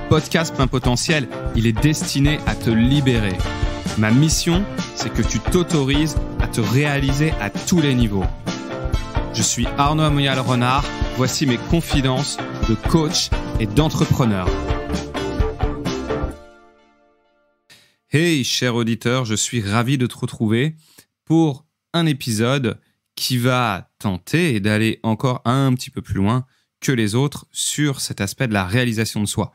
Podcast Plein Potentiel, il est destiné à te libérer. Ma mission, c'est que tu t'autorises à te réaliser à tous les niveaux. Je suis Arnaud Amoyal-Renard, voici mes confidences de coach et d'entrepreneur. Hey, cher auditeur, je suis ravi de te retrouver pour un épisode qui va tenter d'aller encore un petit peu plus loin que les autres sur cet aspect de la réalisation de soi.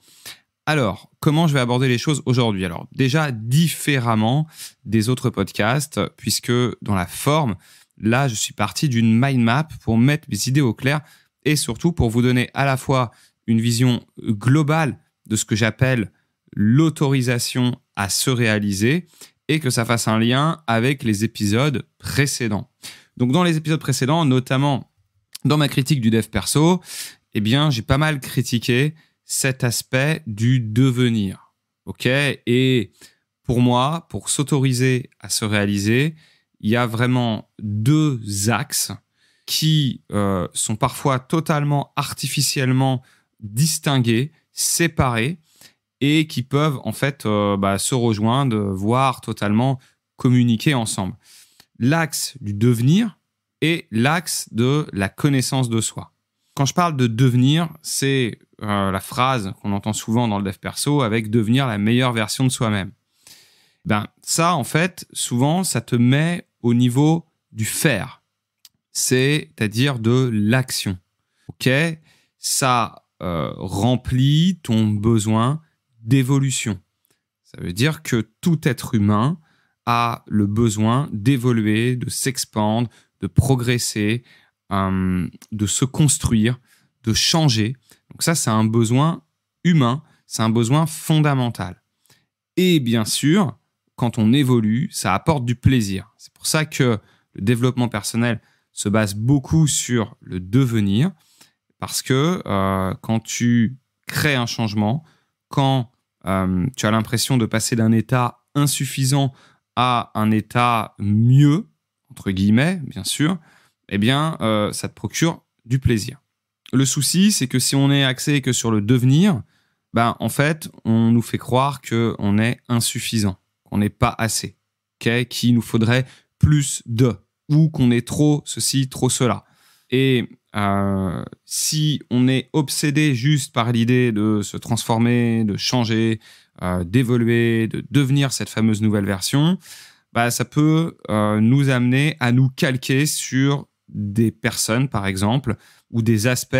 Alors, comment je vais aborder les choses aujourd'hui ? Alors, déjà différemment des autres podcasts, puisque dans la forme, là, je suis parti d'une mind map pour mettre mes idées au clair et surtout pour vous donner à la fois une vision globale de ce que j'appelle l'autorisation à se réaliser et que ça fasse un lien avec les épisodes précédents. Donc, dans les épisodes précédents, notamment dans ma critique du dev perso, eh bien, j'ai pas mal critiqué cet aspect du devenir. Ok ? Et pour moi, pour s'autoriser à se réaliser, il y a vraiment deux axes qui sont parfois totalement artificiellement distingués, séparés, et qui peuvent en fait se rejoindre, voire totalement communiquer ensemble. L'axe du devenir et l'axe de la connaissance de soi. Quand je parle de devenir, c'est la phrase qu'on entend souvent dans le dev perso avec devenir la meilleure version de soi-même. Ça, en fait, souvent, ça te met au niveau du faire, c'est-à-dire de l'action. Ok ? Ça remplit ton besoin d'évolution. Ça veut dire que tout être humain a le besoin d'évoluer, de s'expandre, de progresser, de se construire, de changer. Donc ça, c'est un besoin humain, c'est un besoin fondamental. Et bien sûr, quand on évolue, ça apporte du plaisir. C'est pour ça que le développement personnel se base beaucoup sur le devenir, parce que quand tu crées un changement, quand tu as l'impression de passer d'un état insuffisant à un état mieux, entre guillemets, bien sûr, eh bien, ça te procure du plaisir. Le souci, c'est que si on est axé que sur le devenir, en fait, on nous fait croire qu'on est insuffisant, qu'on n'est pas assez, qu'il nous faudrait plus de, ou qu'on est trop ceci, trop cela. Et si on est obsédé juste par l'idée de se transformer, de changer, d'évoluer, de devenir cette fameuse nouvelle version, ça peut nous amener à nous calquer sur des personnes, par exemple, ou des aspects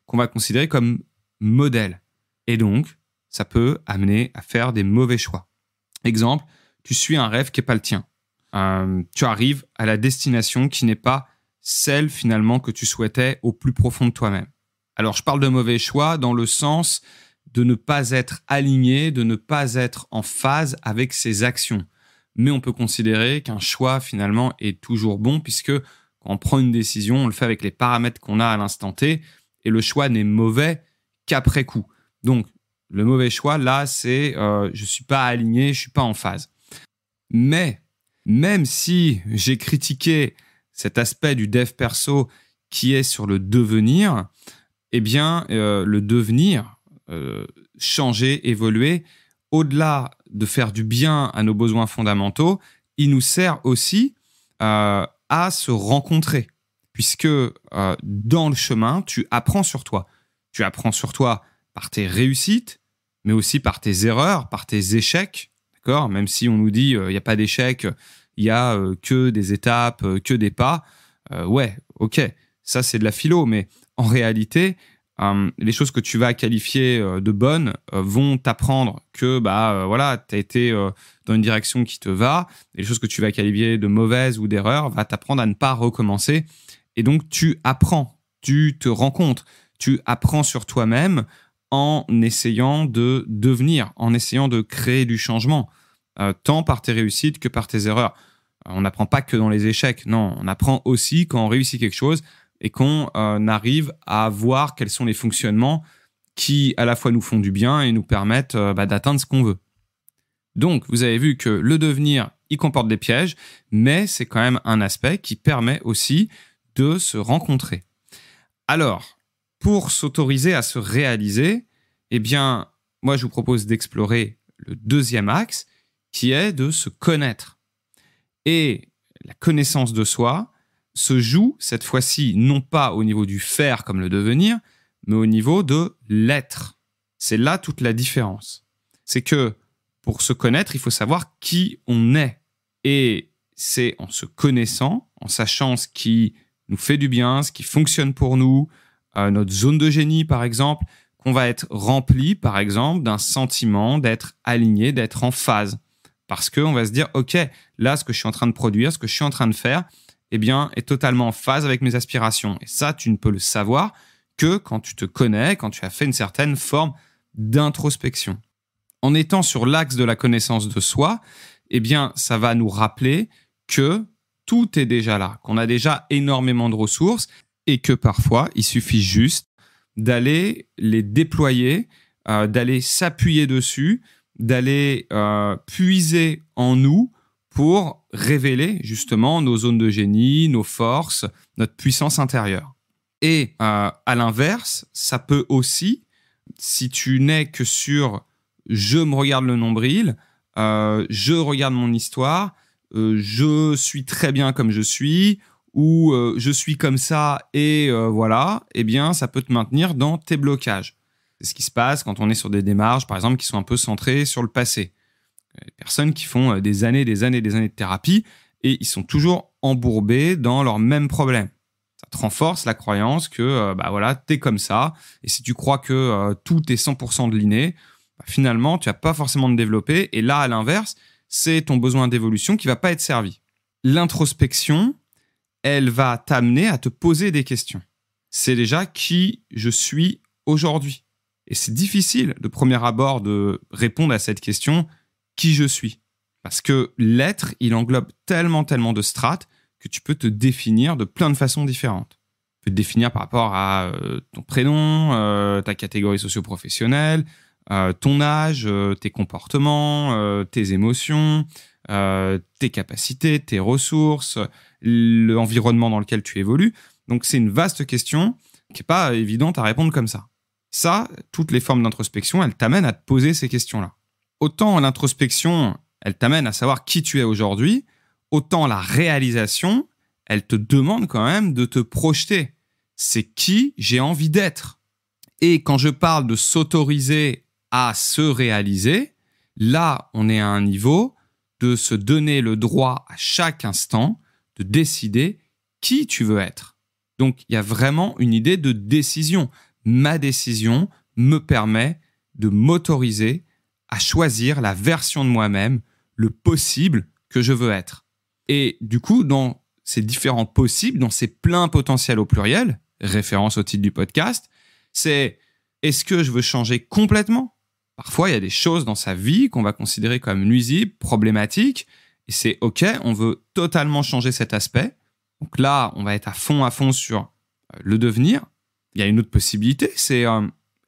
qu'on va considérer comme modèles. Et donc, ça peut amener à faire des mauvais choix. Exemple, tu suis un rêve qui n'est pas le tien. Tu arrives à la destination qui n'est pas celle finalement que tu souhaitais au plus profond de toi-même. Alors, je parle de mauvais choix dans le sens de ne pas être aligné, de ne pas être en phase avec ses actions. Mais on peut considérer qu'un choix finalement est toujours bon puisque quand on prend une décision, on le fait avec les paramètres qu'on a à l'instant T et le choix n'est mauvais qu'après coup. Donc, le mauvais choix, là, c'est je ne suis pas aligné, je ne suis pas en phase. Mais, même si j'ai critiqué cet aspect du dev perso qui est sur le devenir, eh bien, le devenir, changer, évoluer, au-delà de faire du bien à nos besoins fondamentaux, il nous sert aussi à se rencontrer. Puisque dans le chemin, tu apprends sur toi. Tu apprends sur toi par tes réussites, mais aussi par tes erreurs, par tes échecs. D'accord ? Même si on nous dit il n'y a pas d'échec, il n'y a que des étapes, que des pas. Ouais, ok, ça c'est de la philo, mais en réalité, les choses que tu vas qualifier de bonnes vont t'apprendre que tu as été dans une direction qui te va, et les choses que tu vas qualifier de mauvaises ou d'erreurs va t'apprendre à ne pas recommencer. Et donc, tu apprends, tu te rencontres, tu apprends sur toi-même en essayant de devenir, en essayant de créer du changement, tant par tes réussites que par tes erreurs. On n'apprend pas que dans les échecs, non, on apprend aussi quand on réussit quelque chose et qu'on arrive à voir quels sont les fonctionnements qui à la fois nous font du bien et nous permettent d'atteindre ce qu'on veut. Donc, vous avez vu que le devenir, il comporte des pièges, mais c'est quand même un aspect qui permet aussi de se rencontrer. Alors, pour s'autoriser à se réaliser, eh bien, moi, je vous propose d'explorer le deuxième axe qui est de se connaître. Et la connaissance de soi se joue cette fois-ci non pas au niveau du faire comme le devenir, mais au niveau de l'être. C'est là toute la différence. C'est que pour se connaître, il faut savoir qui on est. Et c'est en se connaissant, en sachant ce qui nous fait du bien, ce qui fonctionne pour nous, notre zone de génie par exemple, qu'on va être rempli par exemple d'un sentiment d'être aligné, d'être en phase. Parce qu'on va se dire, ok, là ce que je suis en train de produire, ce que je suis en train de faire, eh bien, est totalement en phase avec mes aspirations. Et ça, tu ne peux le savoir que quand tu te connais, quand tu as fait une certaine forme d'introspection. En étant sur l'axe de la connaissance de soi, eh bien, ça va nous rappeler que tout est déjà là, qu'on a déjà énormément de ressources et que parfois, il suffit juste d'aller les déployer, d'aller s'appuyer dessus, d'aller puiser en nous pour révéler justement nos zones de génie, nos forces, notre puissance intérieure. Et à l'inverse, ça peut aussi, si tu n'es que sur « je me regarde le nombril », je regarde mon histoire, je suis très bien comme je suis, ou je suis comme ça et voilà, eh bien, ça peut te maintenir dans tes blocages. C'est ce qui se passe quand on est sur des démarches, par exemple, qui sont un peu centrées sur le passé. Les personnes qui font des années de thérapie et ils sont toujours embourbés dans leurs mêmes problèmes. Ça te renforce la croyance que voilà, t'es comme ça et si tu crois que tout est 100% de l'inné, finalement, tu n'as pas forcément de développer et là, à l'inverse, c'est ton besoin d'évolution qui ne va pas être servi. L'introspection, elle va t'amener à te poser des questions. C'est déjà qui je suis aujourd'hui. Et c'est difficile de premier abord de répondre à cette question, qui je suis. Parce que l'être, il englobe tellement de strates que tu peux te définir de plein de façons différentes. Tu peux te définir par rapport à ton prénom, ta catégorie socio-professionnelle, ton âge, tes comportements, tes émotions, tes capacités, tes ressources, l'environnement dans lequel tu évolues. Donc, c'est une vaste question qui n'est pas évidente à répondre comme ça. Ça, toutes les formes d'introspection, elles t'amènent à te poser ces questions-là. Autant l'introspection, elle t'amène à savoir qui tu es aujourd'hui, autant la réalisation, elle te demande quand même de te projeter. C'est qui j'ai envie d'être. Et quand je parle de s'autoriser à se réaliser, là, on est à un niveau de se donner le droit à chaque instant de décider qui tu veux être. Donc, il y a vraiment une idée de décision. Ma décision me permet de m'autoriser à choisir la version de moi-même, le possible que je veux être. Et du coup, dans ces différents possibles, dans ces pleins potentiels au pluriel, référence au titre du podcast, c'est est-ce que je veux changer complètement ? Parfois, il y a des choses dans sa vie qu'on va considérer comme nuisibles, problématiques, et c'est OK, on veut totalement changer cet aspect. Donc là, on va être à fond sur le devenir. Il y a une autre possibilité, c'est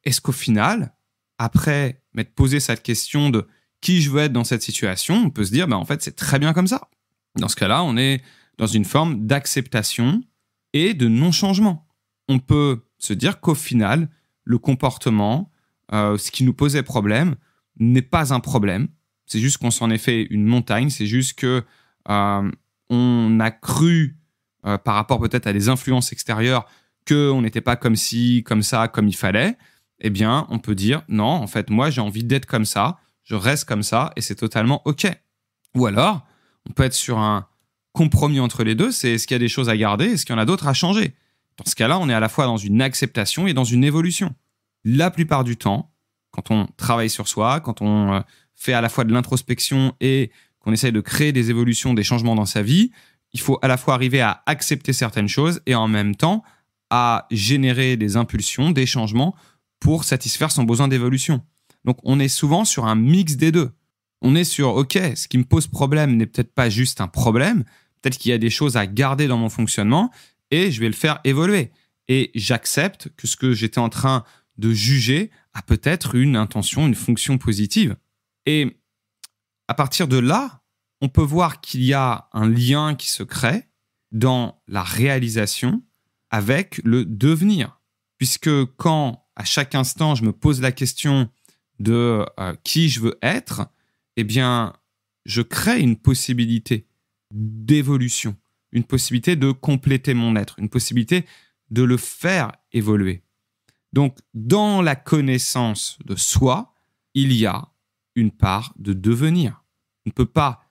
est-ce qu'au final, après m'être posé cette question de qui je veux être dans cette situation, on peut se dire, en fait, c'est très bien comme ça. Dans ce cas-là, on est dans une forme d'acceptation et de non-changement. On peut se dire qu'au final, le comportement, ce qui nous posait problème, n'est pas un problème. C'est juste qu'on s'en est fait une montagne. C'est juste que on a cru, par rapport peut-être à des influences extérieures, qu'on n'était pas comme ci, comme ça, comme il fallait. Eh bien, on peut dire, non, en fait, moi, j'ai envie d'être comme ça. Je reste comme ça et c'est totalement OK. Ou alors, on peut être sur un compromis entre les deux. C'est est-ce qu'il y a des choses à garder? Est-ce qu'il y en a d'autres à changer? Dans ce cas-là, on est à la fois dans une acceptation et dans une évolution. La plupart du temps, quand on travaille sur soi, quand on fait à la fois de l'introspection et qu'on essaye de créer des évolutions, des changements dans sa vie, il faut à la fois arriver à accepter certaines choses et en même temps à générer des impulsions, des changements pour satisfaire son besoin d'évolution. Donc, on est souvent sur un mix des deux. On est sur, OK, ce qui me pose problème n'est peut-être pas juste un problème, peut-être qu'il y a des choses à garder dans mon fonctionnement et je vais le faire évoluer. Et j'accepte que ce que j'étais en train de juger a peut-être une intention, une fonction positive. Et à partir de là, on peut voir qu'il y a un lien qui se crée dans la réalisation avec le devenir. Puisque quand, à chaque instant, je me pose la question de qui je veux être, eh bien, je crée une possibilité d'évolution, une possibilité de compléter mon être, une possibilité de le faire évoluer. Donc, dans la connaissance de soi, il y a une part de devenir. On ne peut pas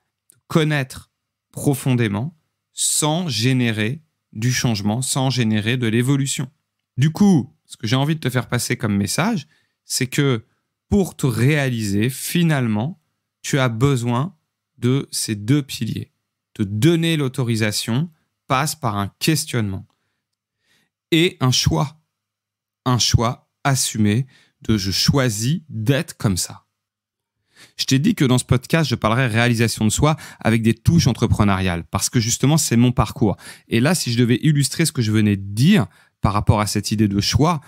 connaître profondément sans générer du changement, sans générer de l'évolution. Du coup, ce que j'ai envie de te faire passer comme message, c'est que pour te réaliser, finalement, tu as besoin de ces deux piliers. Te donner l'autorisation passe par un questionnement et un choix assumé de je choisis d'être comme ça. Je t'ai dit que dans ce podcast, je parlerai réalisation de soi avec des touches entrepreneuriales parce que justement, c'est mon parcours. Et là, si je devais illustrer ce que je venais de dire par rapport à cette idée de choix,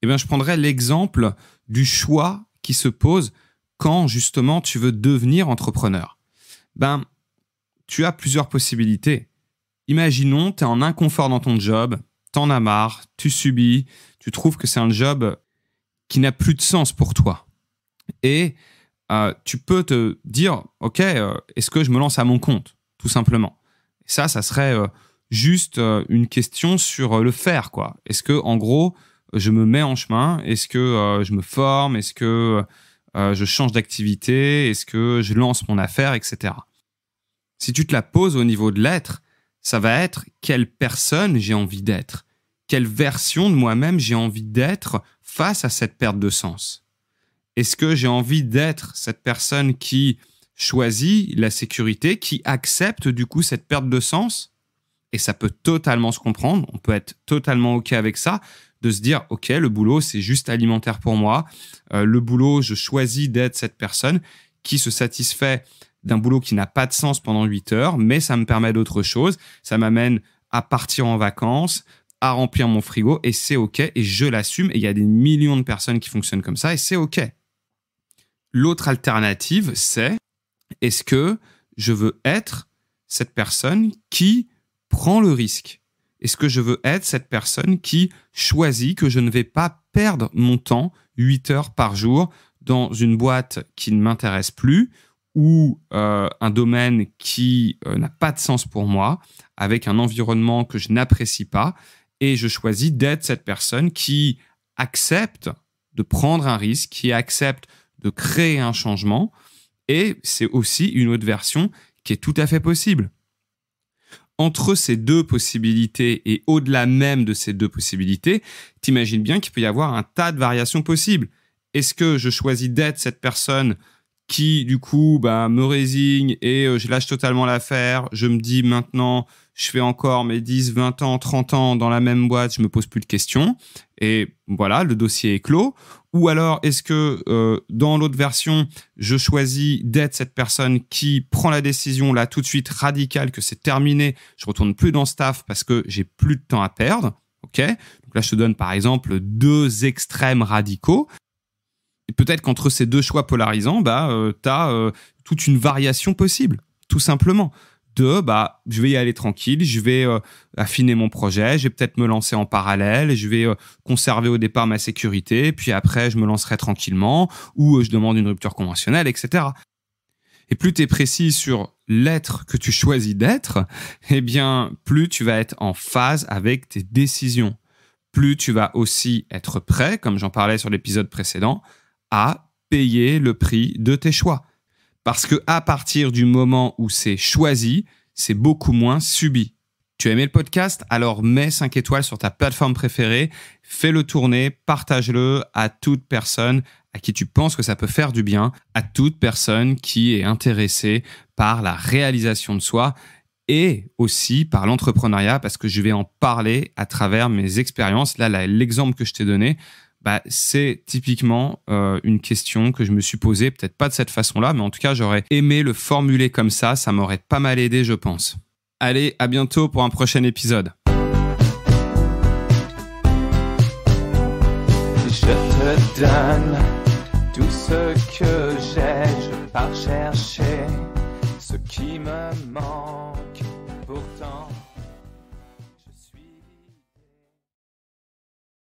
eh bien, je prendrais l'exemple du choix qui se pose quand justement tu veux devenir entrepreneur. Tu as plusieurs possibilités. Imaginons, tu es en inconfort dans ton job, t'en as marre, tu subis, tu trouves que c'est un job qui n'a plus de sens pour toi. Et tu peux te dire, OK, est-ce que je me lance à mon compte, tout simplement. Et ça serait juste une question sur le faire, quoi. Est-ce que, en gros, je me mets en chemin? Est-ce que je me forme? Est-ce que je change d'activité? Est-ce que je lance mon affaire, etc. Si tu te la poses au niveau de l'être, ça va être quelle personne j'ai envie d'être, quelle version de moi-même j'ai envie d'être face à cette perte de sens. Est-ce que j'ai envie d'être cette personne qui choisit la sécurité, qui accepte du coup cette perte de sens? Et ça peut totalement se comprendre, on peut être totalement OK avec ça, de se dire, OK, le boulot, c'est juste alimentaire pour moi. Le boulot, je choisis d'être cette personne qui se satisfait d'un boulot qui n'a pas de sens pendant 8 heures, mais ça me permet d'autre chose. Ça m'amène à partir en vacances, à remplir mon frigo, et c'est OK, et je l'assume. Et il y a des millions de personnes qui fonctionnent comme ça, et c'est OK. L'autre alternative, c'est est-ce que je veux être cette personne qui prend le risque? Est-ce que je veux être cette personne qui choisit que je ne vais pas perdre mon temps 8 heures par jour dans une boîte qui ne m'intéresse plus ou un domaine qui n'a pas de sens pour moi, avec un environnement que je n'apprécie pas, et je choisis d'être cette personne qui accepte de prendre un risque, qui accepte de créer un changement, et c'est aussi une autre version qui est tout à fait possible. Entre ces deux possibilités et au-delà même de ces deux possibilités, t'imagines bien qu'il peut y avoir un tas de variations possibles. Est-ce que je choisis d'être cette personne qui, du coup, me résigne et je lâche totalement l'affaire, je me dis maintenant, je fais encore mes 10, 20 ans, 30 ans dans la même boîte, je me pose plus de questions et voilà, le dossier est clos. Ou alors, est-ce que dans l'autre version, je choisis d'être cette personne qui prend la décision là tout de suite radicale que c'est terminé, je retourne plus dans ce taf parce que j'ai plus de temps à perdre. Ok ? Donc là, je te donne par exemple 2 extrêmes radicaux. Et peut-être qu'entre ces 2 choix polarisants, tu as toute une variation possible, tout simplement. Je vais y aller tranquille, je vais affiner mon projet, je vais peut-être me lancer en parallèle, je vais conserver au départ ma sécurité, puis après, je me lancerai tranquillement, ou je demande une rupture conventionnelle, etc. Et plus tu es précis sur l'être que tu choisis d'être, eh bien, plus tu vas être en phase avec tes décisions. Plus tu vas aussi être prêt, comme j'en parlais sur l'épisode précédent, à payer le prix de tes choix. Parce qu'à partir du moment où c'est choisi, c'est beaucoup moins subi. Tu as aimé le podcast? Alors mets 5 étoiles sur ta plateforme préférée, fais-le tourner, partage-le à toute personne à qui tu penses que ça peut faire du bien, à toute personne qui est intéressée par la réalisation de soi et aussi par l'entrepreneuriat, parce que je vais en parler à travers mes expériences. Là, l'exemple que je t'ai donné, c'est typiquement une question que je me suis posée, peut-être pas de cette façon-là, mais en tout cas, j'aurais aimé le formuler comme ça m'aurait pas mal aidé, je pense. Allez, à bientôt pour un prochain épisode. Je te donne tout ce que j'ai, je pars chercher ce qui me manque pourtant.